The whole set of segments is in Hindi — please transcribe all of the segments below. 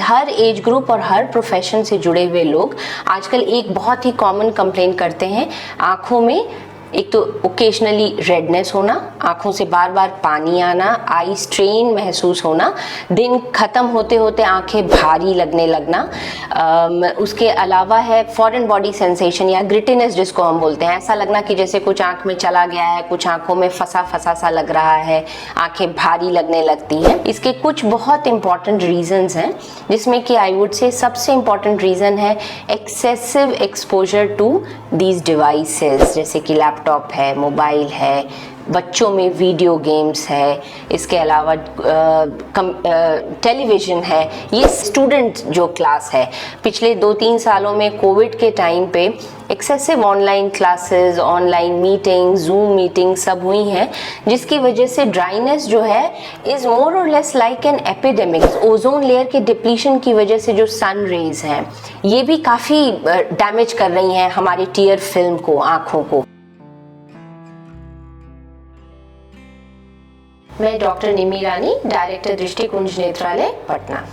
हर एज ग्रुप और हर प्रोफेशन से जुड़े हुए लोग आजकल एक बहुत ही कॉमन कंप्लेंट करते हैं, आँखों में एक तो ओकेजनली रेडनेस होना, आँखों से बार बार पानी आना, आई स्ट्रेन महसूस होना, दिन ख़त्म होते होते आँखें भारी लगने लगना। उसके अलावा है फॉरेन बॉडी सेंसेशन या ग्रिटिनेस जिसको हम बोलते हैं, ऐसा लगना कि जैसे कुछ आँख में चला गया है, कुछ आँखों में फंसा फंसा सा लग रहा है, आँखें भारी लगने लगती हैं। इसके कुछ बहुत इंपॉर्टेंट रीजंस हैं, जिसमें कि आई वुड से सबसे इम्पॉर्टेंट रीज़न है excessive exposure to these devices, जैसे कि लैपटॉप है, मोबाइल है, बच्चों में वीडियो गेम्स है, इसके अलावा टेलीविज़न है। ये स्टूडेंट जो क्लास है, पिछले 2-3 सालों में कोविड के टाइम पे excessive online classes, online meeting, zoom meeting सब हुई हैं, जिसकी वजह से ड्राइनेस जो है इज़ मोर और less like an epidemic. Ozone layer के डिप्लीशन की वजह से जो सन रेज हैं ये भी काफ़ी डैमेज कर रही हैं हमारी टीयर फिल्म को, आँखों को। मैं डॉक्टर निमी रानी, डायरेक्टर दृष्टिकुंज नेत्रालय, पटना।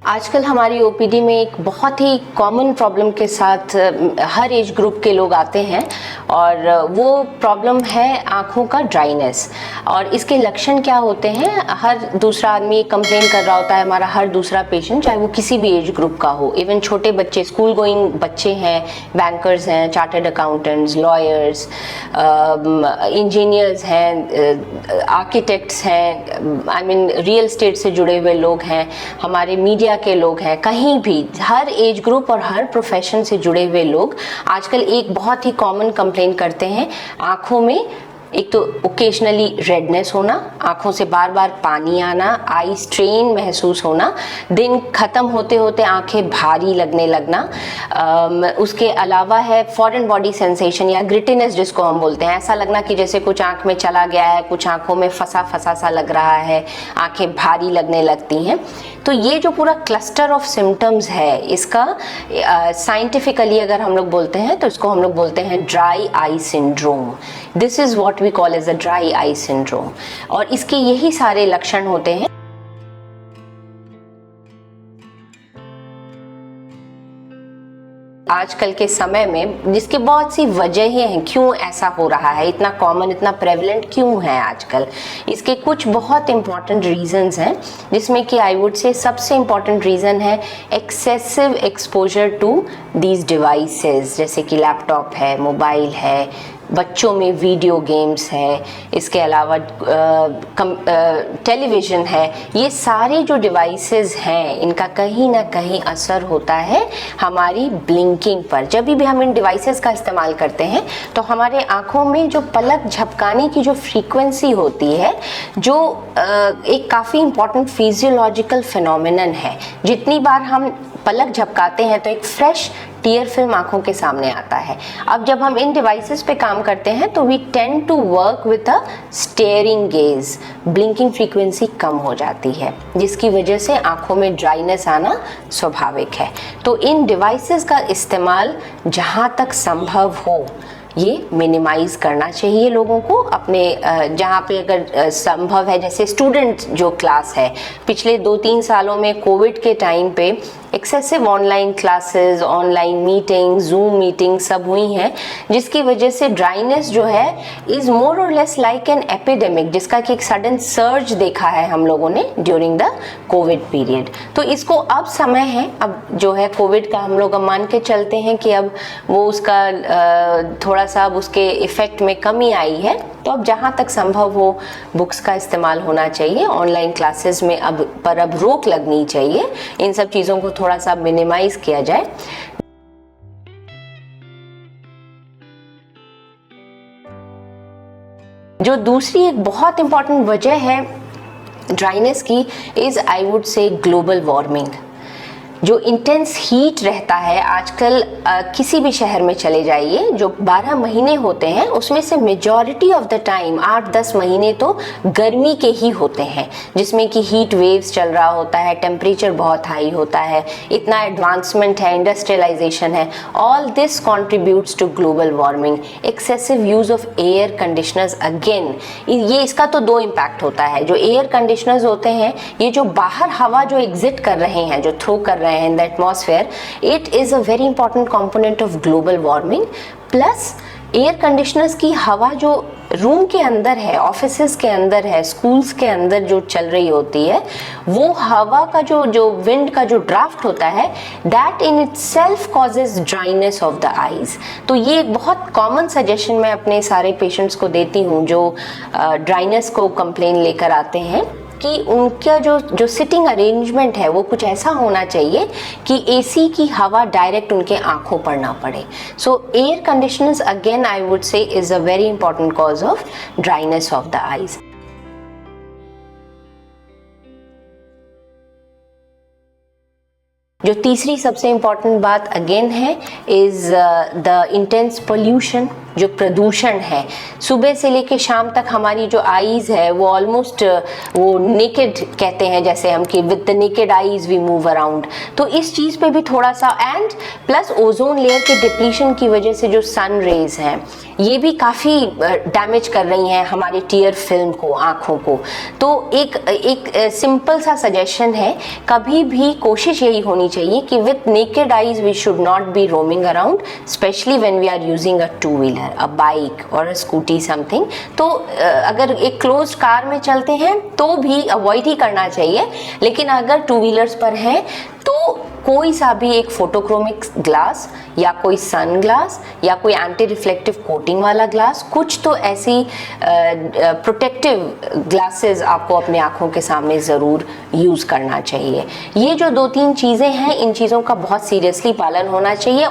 आजकल हमारी ओपीडी में एक बहुत ही कॉमन प्रॉब्लम के साथ हर एज ग्रुप के लोग आते हैं, और वो प्रॉब्लम है आँखों का ड्राइनेस। और इसके लक्षण क्या होते हैं, हर दूसरा आदमी कंप्लेन कर रहा होता है, हमारा हर दूसरा पेशेंट, चाहे वो किसी भी एज ग्रुप का हो, इवन छोटे बच्चे, स्कूल गोइंग बच्चे हैं, बैंकर्स हैं, चार्टर्ड अकाउंटेंट्स, लॉयर्स, इंजीनियर्स हैं, आर्किटेक्ट्स हैं, आई मीन रियल एस्टेट से जुड़े हुए लोग हैं, हमारे मीडिया के लोग हैं, कहीं भी हर एज ग्रुप और हर प्रोफेशन से जुड़े हुए लोग आजकल एक बहुत ही कॉमन कंप्लेंट करते हैं, आँखों में एक तो ओकेजनली रेडनेस होना, आँखों से बार बार पानी आना, आई स्ट्रेन महसूस होना, दिन ख़त्म होते होते आँखें भारी लगने लगना। उसके अलावा है फॉरेन बॉडी सेंसेशन या ग्रिटिनेस जिसको हम बोलते हैं, ऐसा लगना कि जैसे कुछ आँख में चला गया है, कुछ आँखों में फंसा फंसा सा लग रहा है, आँखें भारी लगने लगती हैं। तो ये जो पूरा क्लस्टर ऑफ सिम्टम्स है, इसका साइंटिफिकली अगर हम लोग बोलते हैं तो इसको हम लोग बोलते हैं dry eye syndrome. This is what we call as a dry eye syndrome. और इसके यही सारे लक्षण होते हैं। आजकल के समय में जिसकी बहुत सी वजहें हैं, क्यों ऐसा हो रहा है, इतना कॉमन, इतना प्रेवलेंट क्यों है आजकल, इसके कुछ बहुत इंपॉर्टेंट रीजंस हैं, जिसमें कि आई वुड से सबसे इम्पॉर्टेंट रीज़न है excessive exposure to these devices, जैसे कि लैपटॉप है, मोबाइल है, बच्चों में वीडियो गेम्स है, इसके अलावा टेलीविज़न है। ये सारे जो डिवाइसेस हैं, इनका कहीं ना कहीं असर होता है हमारी ब्लिंकिंग पर। जब भी हम इन डिवाइसेस का इस्तेमाल करते हैं तो हमारे आँखों में जो पलक झपकाने की जो फ्रीक्वेंसी होती है, जो एक काफ़ी इम्पॉर्टेंट फिजियोलॉजिकल फिनोमिनन है, जितनी बार हम पलक झपकाते हैं तो एक फ्रेश टीयर फिल्म आँखों के सामने आता है। अब जब हम इन डिवाइसेस पे काम करते हैं तो we tend to work with a staring gaze, blinking frequency कम हो जाती है, जिसकी वजह से आँखों में ड्राइनेस आना स्वाभाविक है। तो इन डिवाइसेस का इस्तेमाल जहाँ तक संभव हो ये मिनिमाइज़ करना चाहिए लोगों को अपने जहाँ पे अगर संभव है। जैसे स्टूडेंट जो क्लास है, पिछले 2-3 सालों में कोविड के टाइम पे excessive online classes, online meeting, zoom meeting सब हुई हैं, जिसकी वजह से ड्राइनेस जो है इज़ मोर और लेस लाइक एन एपिडेमिक, जिसका कि एक सडन सर्ज देखा है हम लोगों ने ड्यूरिंग द कोविड पीरियड। तो इसको अब समय है, अब जो है कोविड का हम लोग अब मान के चलते हैं कि अब वो उसका थोड़ा सा अब उसके इफ़ेक्ट में कमी आई है। तो अब जहाँ तक संभव हो बुक्स का इस्तेमाल होना चाहिए, ऑनलाइन क्लासेस में अब रोक लगनी चाहिए, इन सब चीज़ों को थोड़ा सा मिनिमाइज किया जाए। जो दूसरी एक बहुत इंपॉर्टेंट वजह है ड्राइनेस की इज़ आई वुड से ग्लोबल वार्मिंग। जो इंटेंस हीट रहता है आजकल, किसी भी शहर में चले जाइए, जो 12 महीने होते हैं उसमें से मेजॉरिटी ऑफ द टाइम 8-10 महीने तो गर्मी के ही होते हैं, जिसमें कि हीट वेव्स चल रहा होता है, टेम्परेचर बहुत हाई होता है, इतना एडवांसमेंट है, इंडस्ट्रियलाइजेशन है। All this contributes to global warming. Excessive use of air conditioners, again ये इसका तो दो इम्पैक्ट होता है। जो एयर कंडीशनर्स होते हैं, ये जो बाहर हवा जो एग्जिट कर रहे हैं, जो थ्रो कर रहे हैं in the atmosphere, it is a very important component of global warming. Plus air conditioners की हवा जो रूम के अंदर है, ऑफिसेस के अंदर है, स्कूल्स के अंदर जो चल रही होती है, वो हवा का जो विंड का जो ड्राफ्ट होता है, that in itself causes dryness of the eyes. तो ये एक बहुत कॉमन सजेशन मैं अपने सारे पेशेंट्स को देती हूँ जो ड्राइनेस को कंप्लेन लेकर आते हैं, कि उनका जो सिटिंग अरेंजमेंट है वो कुछ ऐसा होना चाहिए कि एसी की हवा डायरेक्ट उनके आंखों पर ना पड़े। सो air conditioners again I would say is a very important cause of dryness of the eyes. जो तीसरी सबसे इम्पॉर्टेंट बात अगेन है इज द इंटेंस पोल्यूशन, जो प्रदूषण है। सुबह से लेके शाम तक हमारी जो आईज है वो ऑलमोस्ट वो नेकेड कहते हैं, जैसे हम कि with the naked eyes we move around. तो इस चीज़ पे भी थोड़ा सा, एंड प्लस ओजोन लेयर के डिप्लीशन की वजह से जो सन रेज हैं ये भी काफ़ी डैमेज कर रही हैं हमारे टीयर फिल्म को, आँखों को। तो एक सिंपल सा सजेशन है, कभी भी कोशिश यही होनी चाहिए कि with naked eyes we should not be roaming around, specially when we are using a two wheeler, a bike और अ स्कूटी समथिंग। तो अगर एक क्लोज्ड कार में चलते हैं तो भी अवॉइड ही करना चाहिए, लेकिन अगर टू व्हीलर्स पर हैं तो कोई सा भी एक फोटोक्रोमिक ग्लास या कोई सन ग्लास या कोई एंटी रिफ्लेक्टिव कोटिंग वाला ग्लास, कुछ तो ऐसी प्रोटेक्टिव ग्लासेस आपको अपने आँखों के सामने ज़रूर यूज़ करना चाहिए। ये जो 2-3 चीज़ें हैं, इन चीज़ों का बहुत सीरियसली पालन होना चाहिए।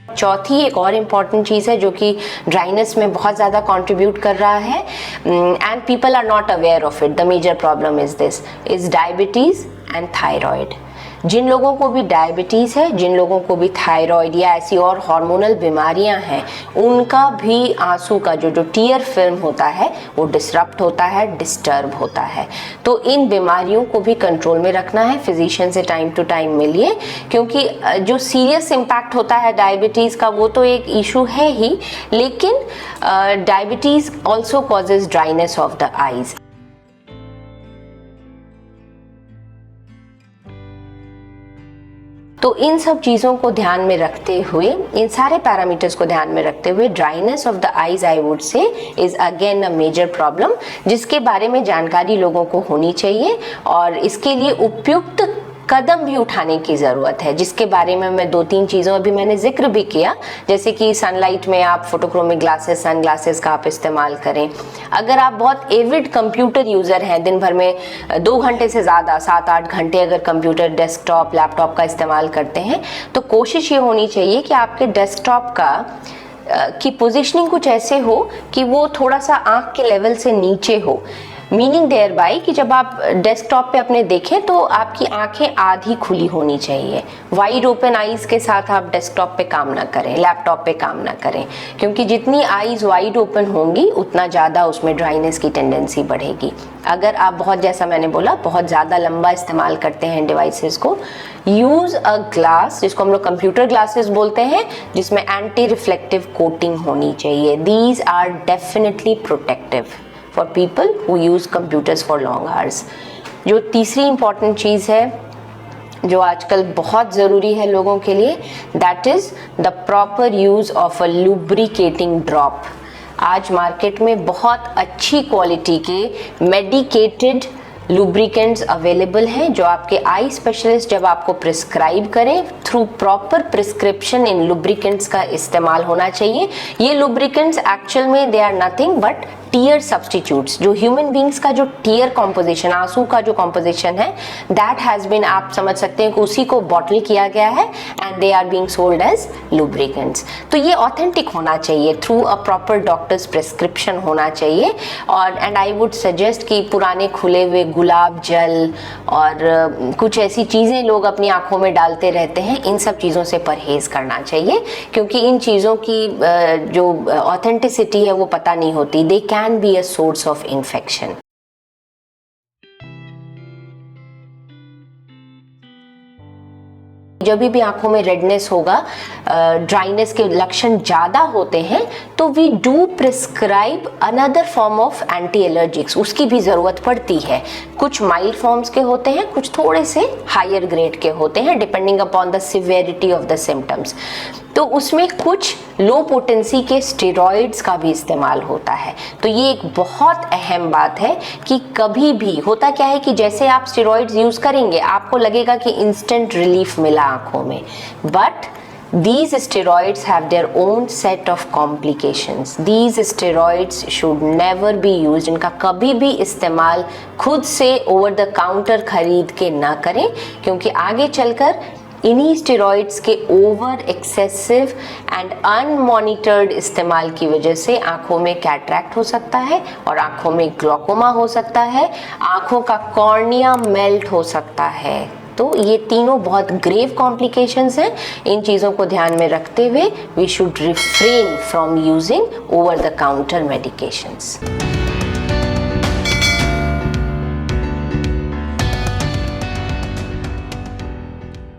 चौथी एक और इम्पॉर्टेंट चीज़ है जो कि ड्राइनेस में बहुत ज़्यादा कंट्रीब्यूट कर रहा है, and people are not aware of it, the major problem is this, is diabetes and thyroid. जिन लोगों को भी डायबिटीज़ है, जिन लोगों को भी थायराइड या ऐसी और हार्मोनल बीमारियां हैं, उनका भी आंसू का जो टीयर फिल्म होता है वो डिसरप्ट होता है, डिस्टर्ब होता है। तो इन बीमारियों को भी कंट्रोल में रखना है, फिजिशियन से टाइम टू टाइम मिलिए, क्योंकि जो सीरियस इम्पैक्ट होता है डायबिटीज़ का वो तो एक इशू है ही, लेकिन diabetes also causes dryness of the eyes. तो इन सब चीज़ों को ध्यान में रखते हुए, इन सारे पैरामीटर्स को ध्यान में रखते हुए, dryness of the eyes I would say is again a major problem, जिसके बारे में जानकारी लोगों को होनी चाहिए और इसके लिए उपयुक्त कदम भी उठाने की ज़रूरत है, जिसके बारे में मैं 2-3 चीज़ों अभी मैंने जिक्र भी किया, जैसे कि सनलाइट में आप फोटोक्रोमिक ग्लासेस, सन ग्लासेस का आप इस्तेमाल करें। अगर आप बहुत एविड कंप्यूटर यूज़र हैं, दिन भर में 2 घंटे से ज़्यादा 7-8 घंटे अगर कंप्यूटर, डेस्कटॉप, लैपटॉप का इस्तेमाल करते हैं, तो कोशिश ये होनी चाहिए कि आपके डेस्कटॉप की पोजिशनिंग कुछ ऐसे हो कि वो थोड़ा सा आँख के लेवल से नीचे हो। मीनिंग देयर बाय कि जब आप डेस्कटॉप पे अपने देखें तो आपकी आंखें आधी खुली होनी चाहिए। वाइड ओपन आईज के साथ आप डेस्कटॉप पे काम ना करें, लैपटॉप पे काम ना करें, क्योंकि जितनी आईज वाइड ओपन होंगी उतना ज़्यादा उसमें ड्राइनेस की टेंडेंसी बढ़ेगी। अगर आप बहुत, जैसा मैंने बोला, बहुत ज़्यादा लंबा इस्तेमाल करते हैं डिवाइसेस को, यूज़ अ ग्लास, जिसको हम लोग कंप्यूटर ग्लासेस बोलते हैं, जिसमें एंटी रिफ्लेक्टिव कोटिंग होनी चाहिए। These are definitely protective for people who use computers for long hours। जो तीसरी important चीज़ है जो आजकल बहुत ज़रूरी है लोगों के लिए, that is the proper use of a lubricating drop। आज मार्केट में बहुत अच्छी क्वालिटी के मेडिकेटेड लुब्रिकेंट्स अवेलेबल हैं जो आपके आई स्पेशलिस्ट जब आपको प्रिस्क्राइब करें, थ्रू प्रॉपर प्रिस्क्रिप्शन इन लुब्रिकेंट्स का इस्तेमाल होना चाहिए। ये लुब्रिकेंट्स एक्चुअल में they are nothing but tear substitutes, जो ह्यूमन बींग्स का जो टीयर कॉम्पोजिशन, आंसू का जो कॉम्पोजिशन है, दैट हैज़ बीन, आप समझ सकते हैं कि उसी को बॉटल किया गया है and they are being sold as lubricants. तो ये ऑथेंटिक होना चाहिए, through a proper doctors prescription होना चाहिए। और एंड आई वुड सजेस्ट कि पुराने खुले हुए गुलाब जल और कुछ ऐसी चीज़ें लोग अपनी आंखों में डालते रहते हैं, इन सब चीज़ों से परहेज़ करना चाहिए, क्योंकि इन चीज़ों की जो ऑथेंटिसिटी है वो पता नहीं होती। They can be a source of infection. जब भी आंखों में रेडनेस होगा, ड्राइनेस के लक्षण ज़्यादा होते हैं, तो we do prescribe another form of anti allergics, उसकी भी ज़रूरत पड़ती है। कुछ माइल्ड फॉर्म्स के होते हैं, कुछ थोड़े से हायर ग्रेड के होते हैं, depending upon the severity of the symptoms. तो उसमें कुछ लो पोटेंसी के स्टेरॉइड्स का भी इस्तेमाल होता है। तो ये एक बहुत अहम बात है कि कभी भी होता क्या है कि जैसे आप स्टेरॉइड्स यूज़ करेंगे, आपको लगेगा कि इंस्टेंट रिलीफ मिला आंखों में, but these steroids have their own set of complications. These steroids should never be used. इनका कभी भी इस्तेमाल खुद से ओवर द काउंटर खरीद के ना करें, क्योंकि आगे चलकर इन्हीं स्टेरॉइड्स के ओवर एक्सेसिव एंड अनमॉनिटर्ड इस्तेमाल की वजह से आंखों में कैटरैक्ट हो सकता है और आंखों में ग्लूकोमा हो सकता है, आंखों का कॉर्निया मेल्ट हो सकता है। तो ये तीनों बहुत ग्रेव कॉम्प्लिकेशंस हैं। इन चीज़ों को ध्यान में रखते हुए we should refrain from using over the counter medications.